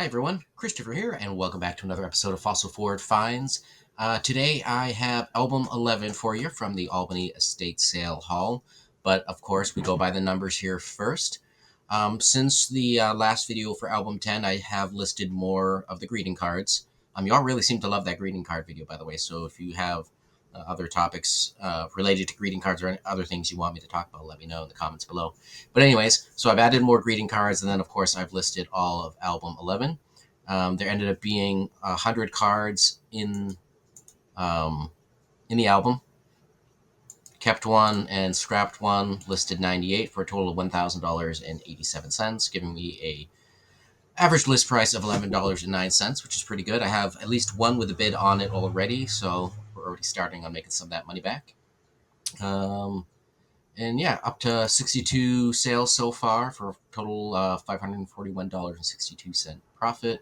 Hi everyone, Christopher here, and welcome back to another episode of Fossil Forward Finds. Today I have album 11 for you from the Albany Estate Sale Hall, but of course we go by the numbers here first. Since the last video for album 10, I have listed more of the greeting cards. You all really seem to love that greeting card video, by the way, so if you have other topics related to greeting cards or other things you want me to talk about, let me know in the comments below. But anyways, so I've added more greeting cards, and then of course I've listed all of album 11. There ended up being 100 cards in the album. Kept one and scrapped one, listed 98 for a total of $1,000.87, giving me a average list price of $11.09, which is pretty good. I have at least one with a bid on it already, so we're already starting on making some of that money back. And yeah, up to 62 sales so far for a total $541.62 profit.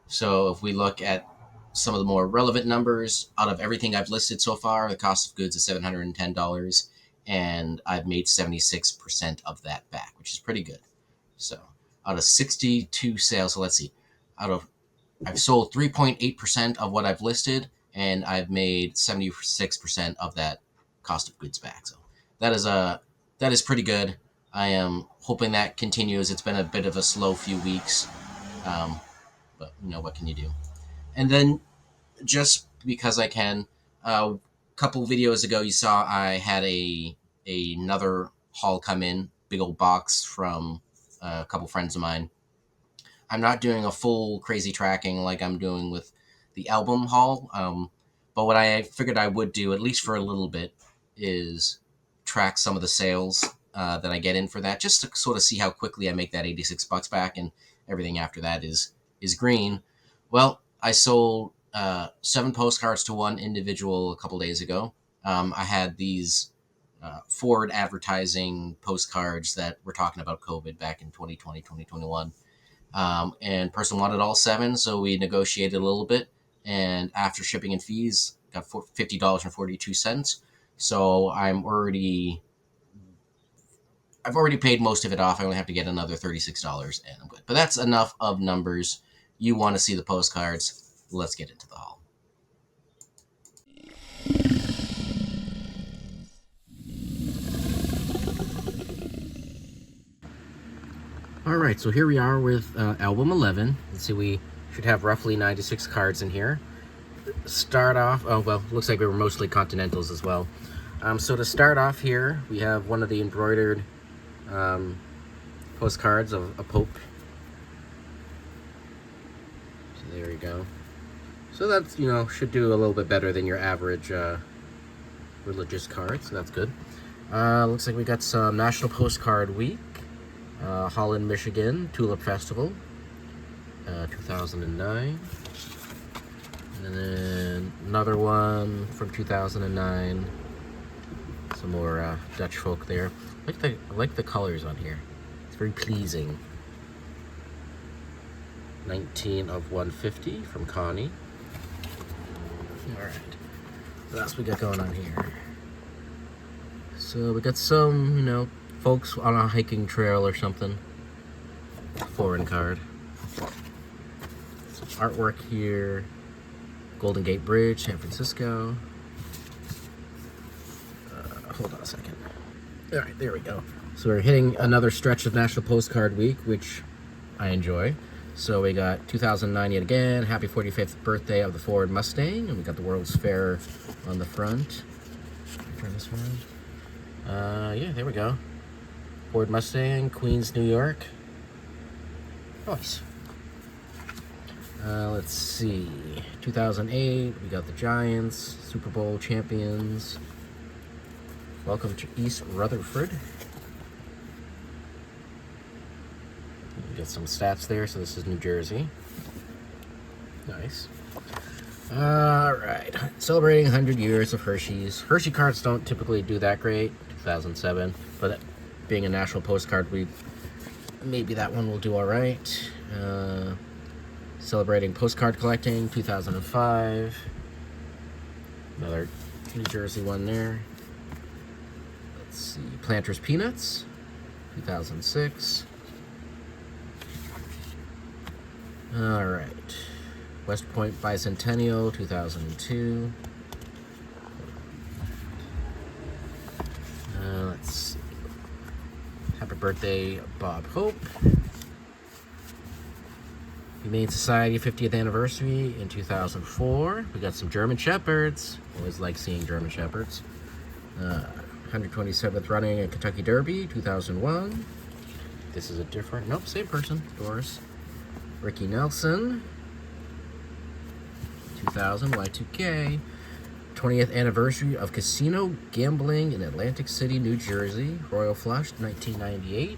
So if we look at some of the more relevant numbers, out of everything I've listed so far, the cost of goods is $710, and I've made 76% of that back, which is pretty good. So out of 62 sales, so let's see, I've sold 3.8% of what I've listed, and I've made 76% of that cost of goods back. So that is pretty good. I am hoping that continues. It's been a bit of a slow few weeks, but you know, what can you do? And then just because I can, a couple videos ago you saw I had another haul come in, big old box from a couple friends of mine. I'm not doing a full crazy tracking like I'm doing with the album haul, but what I figured I would do, at least for a little bit, is track some of the sales that I get in for that, just to sort of see how quickly I make that $86 back, and everything after that is green. Well, I sold 7 postcards to one individual a couple days ago. I had these forward advertising postcards that were talking about COVID back in 2020, 2021. And person wanted all 7, so we negotiated a little bit. And after shipping and fees, got $50.42. So I've already paid most of it off. I only have to get another $36, and I'm good. But that's enough of numbers. You want to see the postcards? Let's get into the haul. All right, so here we are with album 11. Let's see, we should have roughly 96 cards in here. Start off, oh, well, looks like we were mostly Continentals as well. So to start off here, we have one of the embroidered postcards of a Pope. So there you go. So that's, you know, should do a little bit better than your average religious card, so that's good. Looks like we got some National Postcard Week. Holland, Michigan, Tulip Festival, 2009. And then another one from 2009. Some more Dutch folk there. I like the colors on here. It's very pleasing. 19 of 150 from Connie. All right. What else we got going on here? So we got some, you know, folks on a hiking trail or something. Foreign card. Some artwork here. Golden Gate Bridge, San Francisco. Hold on a second. All right, there we go. So we're hitting another stretch of National Postcard Week, which I enjoy. So we got 2009 yet again. Happy 45th birthday of the Ford Mustang, and we got the World's Fair on the front. Turn this around. Yeah, there we go. Ford Mustang, Queens, New York. Nice. Let's see. 2008, we got the Giants, Super Bowl champions. Welcome to East Rutherford. We get some stats there, so this is New Jersey. Nice. Alright, celebrating 100 years of Hershey's. Hershey cards don't typically do that great, 2007, but being a National Postcard Week, maybe that one will do alright. Celebrating postcard collecting, 2005. Another New Jersey one there. Let's see, Planters Peanuts, 2006. All right. West Point Bicentennial, 2002. Let's see. Happy birthday, Bob Hope. Humane Society 50th anniversary in 2004. We got some German Shepherds. Always like seeing German Shepherds. 127th running at Kentucky Derby, 2001. This is a different, nope, same person, Doris. Ricky Nelson, 2000, Y2K. 20th anniversary of casino gambling in Atlantic City, New Jersey. Royal Flush, 1998.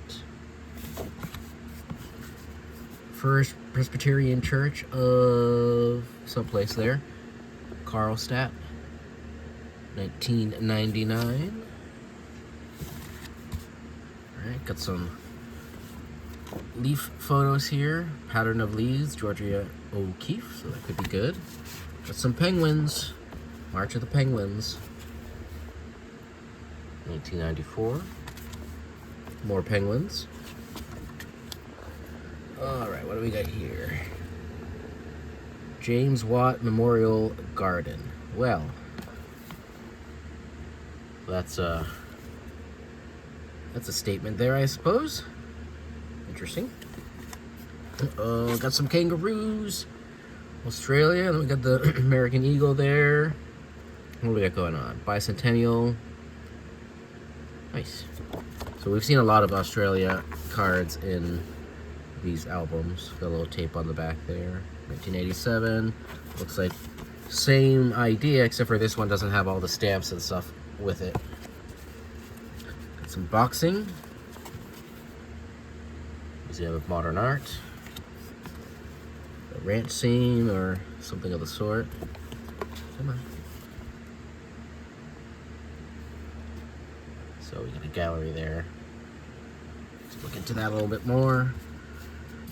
First Presbyterian Church of someplace there, Karlstadt, 1999. Alright, got some leaf photos here. Pattern of leaves, Georgia O'Keeffe, so that could be good. Got some penguins. March of the Penguins, 1994. More penguins. Alright, what do we got here? James Watt Memorial Garden. Well, that's a statement there, I suppose. Interesting. Got some kangaroos. Australia, and then we got the American Eagle there. What do we got going on? Bicentennial. Nice. So we've seen a lot of Australia cards in these albums. Got a little tape on the back there. 1987. Looks like same idea, except for this one doesn't have all the stamps and stuff with it. Got some boxing. Museum of Modern Art. A ranch scene or something of the sort. Come on. So we got a gallery there. Let's look into that a little bit more.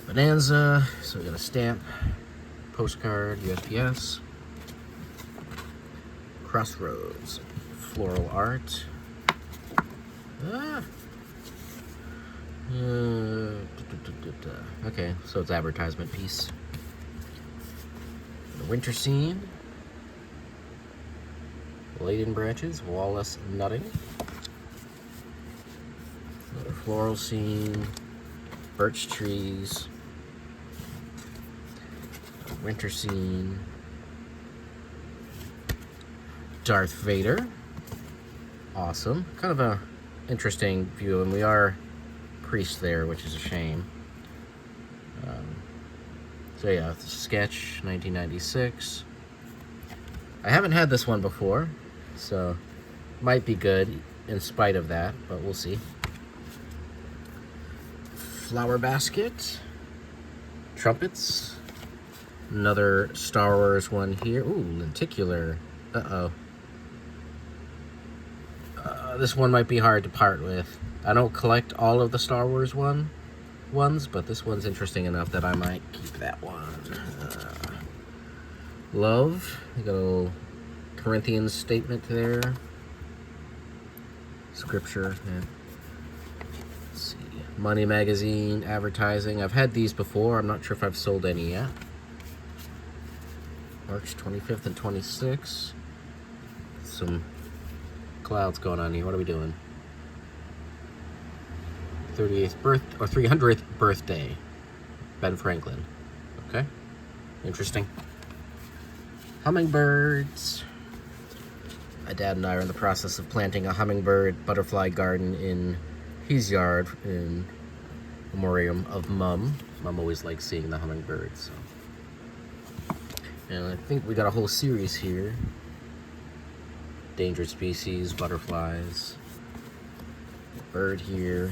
Bonanza. So we got a stamp. Postcard, USPS. Crossroads. Floral art. Okay, so it's advertisement piece. The winter scene. Laden branches, Wallace nutting. Another floral scene. Birch trees. Winter scene. Darth Vader. Awesome. Kind of a interesting view, and we are priest there, which is a shame. So yeah, sketch, 1996. I haven't had this one before, so might be good in spite of that, but we'll see. Flower basket. Trumpets. Another Star Wars one here. Ooh, lenticular. Uh-oh. This one might be hard to part with. I don't collect all of the Star Wars ones, but this one's interesting enough that I might keep that one. Love. We got a little Corinthians statement there. Scripture. Yeah. Let's see. Money magazine, advertising. I've had these before. I'm not sure if I've sold any yet. March 25th and 26th. Some clouds going on here. What are we doing? 300th birthday. Ben Franklin. Okay. Interesting. Hummingbirds. My dad and I are in the process of planting a hummingbird butterfly garden in his yard in memoriam of Mum. Mum always likes seeing the hummingbirds. So. And I think we got a whole series here. Endangered species, butterflies. Bird here.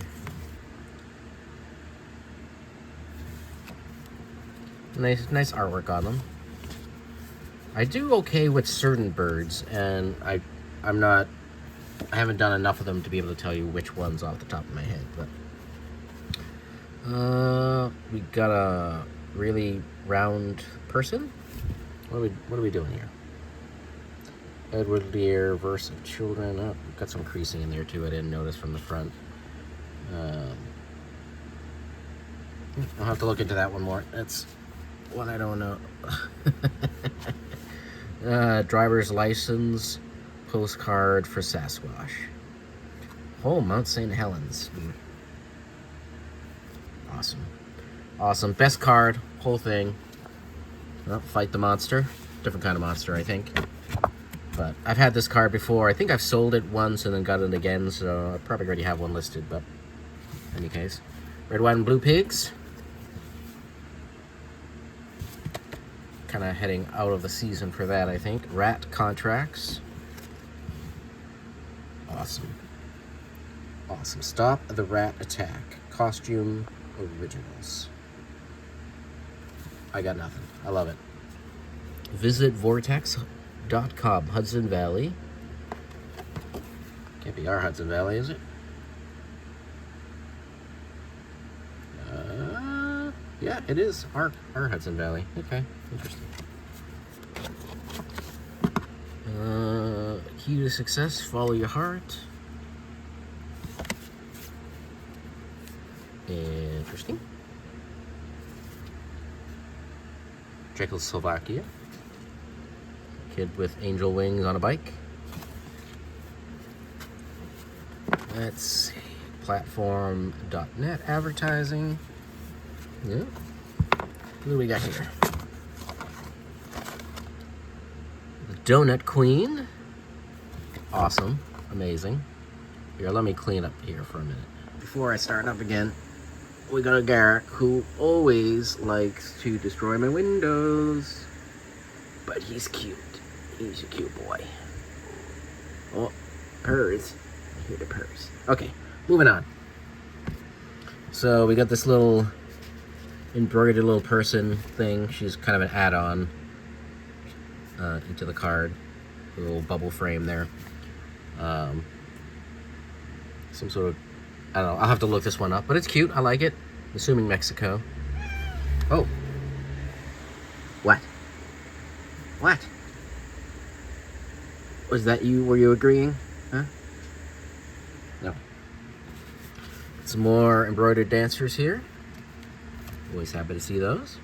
Nice artwork on them. I do okay with certain birds, and I haven't done enough of them to be able to tell you which ones off the top of my head. But we got a really round person. What are we doing here? Edward Lear, Verse of Children. Oh, got some creasing in there too. I didn't notice from the front. I'll have to look into that one more. That's What I don't know. Driver's license, postcard for Sasquatch. Oh, Mount St. Helens. Awesome. Awesome. Best card, whole thing. Oh, fight the monster. Different kind of monster, I think. But I've had this card before. I think I've sold it once and then got it again, so I probably already have one listed, but in any case. Red, white, and blue pigs. Kind of heading out of the season for that, I think. Rat contracts. Awesome. Awesome. Stop the rat attack. Costume originals. I got nothing. I love it. Visit vortex.com, Hudson Valley. Can't be our Hudson Valley, is it? Yeah, it is our Hudson Valley. Okay, interesting. Key to success, follow your heart. Interesting. Czechoslovakia. Kid with angel wings on a bike. Let's see. Platform.net advertising. Yeah. What do we got here? The Donut Queen. Awesome. Amazing. Here, let me clean up here for a minute. Before I start up again, we got a Garak who always likes to destroy my windows. But he's cute. He's a cute boy. Oh, purrs. I hear the purrs. Okay, moving on. So we got this little embroidered little person thing. She's kind of an add-on into the card. A little bubble frame there. Some sort of, I don't know, I'll have to look this one up, but it's cute. I like it. I'm assuming Mexico. Oh. What? What? Was that you? Were you agreeing? Huh? No. Some more embroidered dancers here. Always happy to see those.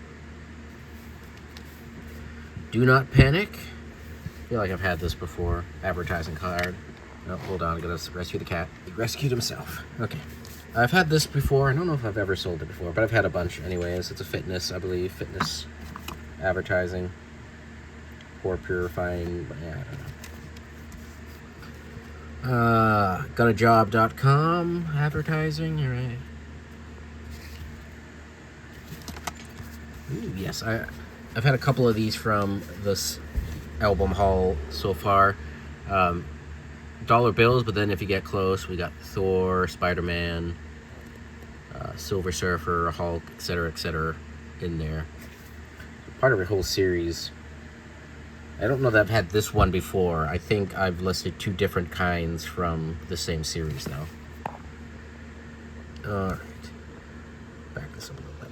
Do not panic. I feel like I've had this before. Advertising card. Oh, hold on, I gotta rescue the cat. He rescued himself. Okay. I've had this before. I don't know if I've ever sold it before, but I've had a bunch anyways. It's a fitness, I believe. Fitness advertising. Pore purifying, but yeah, I don't know. Gotajob.com advertising, all right. Ooh, yes, I've had a couple of these from this album haul so far. Dollar bills, but then if you get close, we got Thor, Spider-Man, Silver Surfer, Hulk, etc., in there. Part of a whole series. I don't know that I've had this one before. I think I've listed two different kinds from the same series, though. Alright. Back this up a little bit.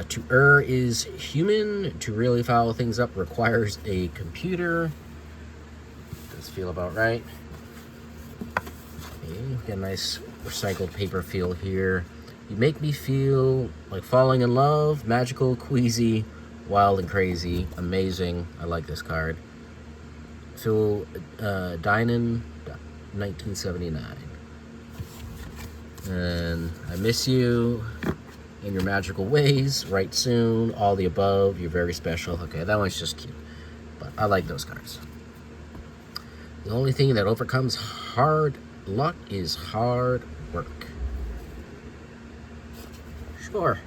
To err is human. To really follow things up requires a computer. Does feel about right. Okay, get a nice recycled paper feel here. You make me feel like falling in love, magical, queasy, wild and crazy, amazing. I like this card. Phil Dinan, 1979. And I miss you in your magical ways, right soon, all the above, you're very special. Okay, that one's just cute. But I like those cards. The only thing that overcomes hard luck is hard work. Sure.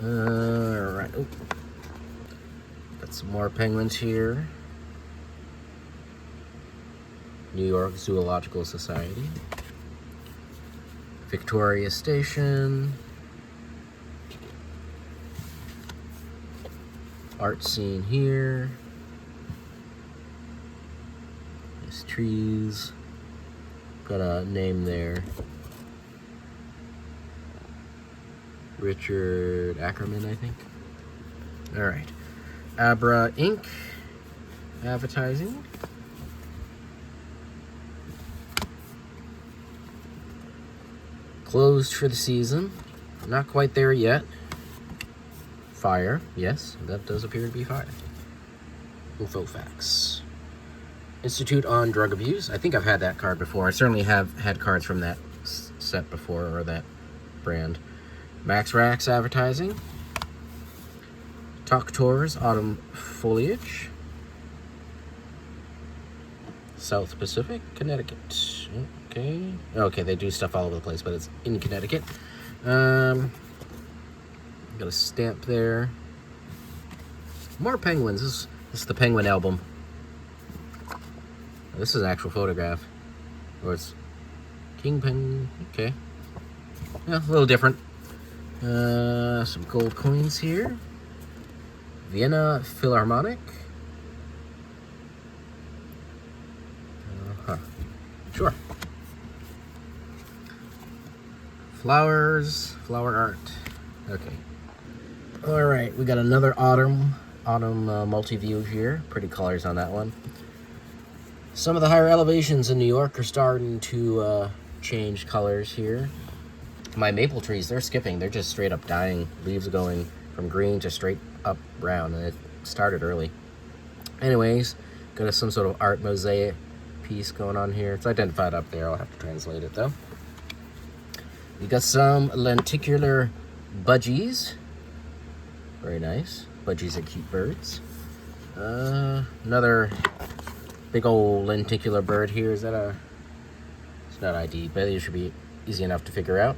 Alright. Oh. Got some more penguins here. New York Zoological Society. Victoria Station. Art scene here. There's trees. Got a name there. Richard Ackerman, I think. Alright. Abra Inc. Advertising. Closed for the season. Not quite there yet. fire. Yes, that does appear to be fire. Info facts. Institute on Drug Abuse. I think I've had that card before. I certainly have had cards from that set before, or that brand. Max Rax Advertising. Talk Tours Autumn Foliage. South Pacific, Connecticut. Okay, they do stuff all over the place, but it's in Connecticut. Got a stamp there. More penguins. This is the Penguin album. This is an actual photograph. Or it's King Penguin. Okay. Yeah, a little different. Some gold coins here. Vienna Philharmonic. Sure. Flowers, flower art. Okay. All right, we got another autumn multi-view here. Pretty colors on that one. Some of the higher elevations in New York are starting to change colors here. My maple trees, they're skipping. They're just straight up dying. Leaves going from green to straight up brown, and it started early. Anyways, got some sort of art mosaic piece going on here. It's identified up there. I'll have to translate it though. We got some lenticular budgies. Very nice. Budgies are cute birds. Another big old lenticular bird here. Is that a... It's not ID, but it should be easy enough to figure out.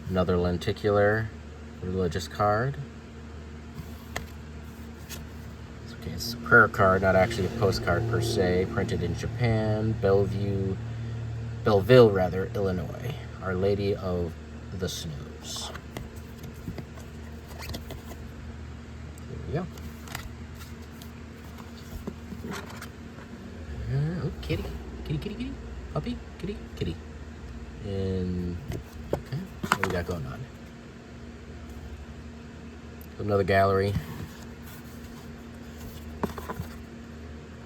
Another lenticular religious card. Okay, it's a prayer card, not actually a postcard per se. Printed in Japan, Belleville, Illinois. Our Lady of the Snows. There we go. Oh, kitty, puppy, kitty. And okay, what do we got going on? Another gallery.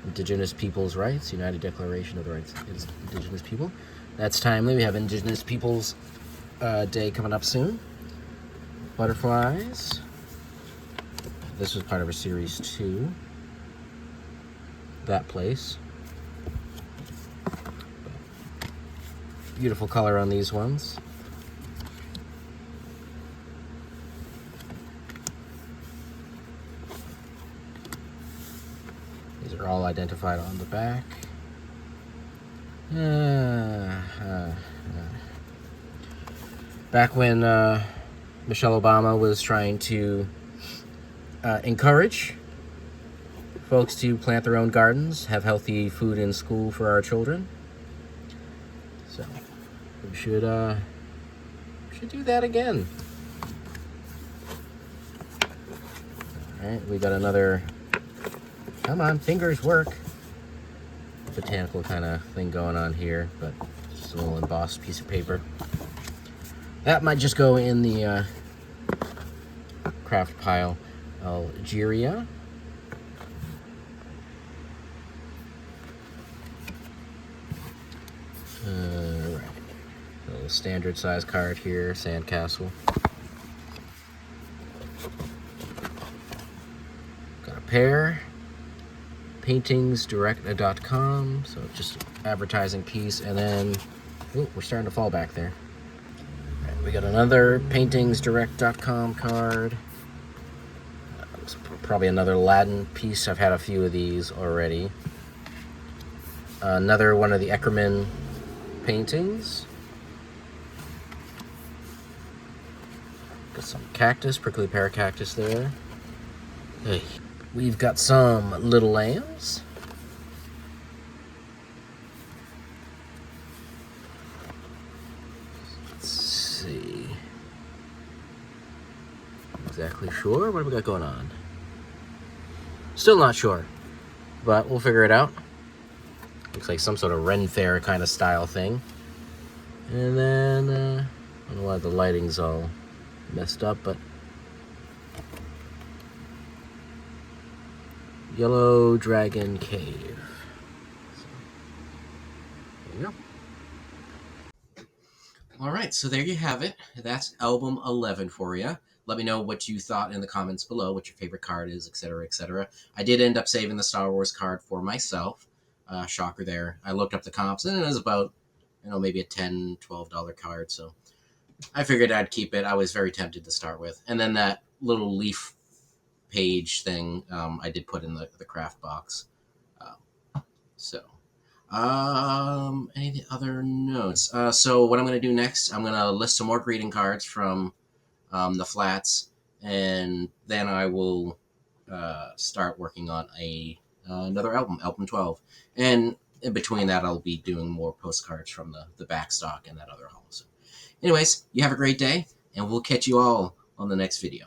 Indigenous Peoples' Rights, United Declaration of the Rights of Indigenous People. That's timely. We have Indigenous Peoples Day coming up soon. Butterflies. This was part of a series 2. That place. Beautiful color on these ones. These are all identified on the back. Back when Michelle Obama was trying to encourage folks to plant their own gardens, have healthy food in school for our children. So we should do that again. All right, we got another. Come on, fingers work. Botanical kind of thing going on here, but just a little embossed piece of paper. That might just go in the craft pile. Algeria. Right. A little standard size card here, sandcastle. Got a pair. Paintingsdirect.com, so just an advertising piece, and then we're starting to fall back there. Right, we got another paintingsdirect.com card. Probably another Latin piece. I've had a few of these already. Another one of the Eckerman paintings. Got some cactus, prickly pear cactus there. Hey. We've got some little lambs. Let's see. Not exactly sure. What have we got going on? Still not sure, but we'll figure it out. Looks like some sort of Ren Fair kind of style thing. And then, I don't know why the lighting's all messed up, but Yellow Dragon Cave. So, there you go. All right, so there you have it. That's album 11 for you. Let me know what you thought in the comments below, what your favorite card is, etc., etc. I did end up saving the Star Wars card for myself. Shocker there. I looked up the comps, and it was about, maybe a $10-12 card. So I figured I'd keep it. I was very tempted to start with. And then that little leaf page thing I did put in the craft box. So any other notes? So what I'm going to do next, I'm going to list some more greeting cards from the flats, and then I will start working on another album 12. And in between that, I'll be doing more postcards from the back stock and that other haul. So anyways, you have a great day, and we'll catch you all on the next video.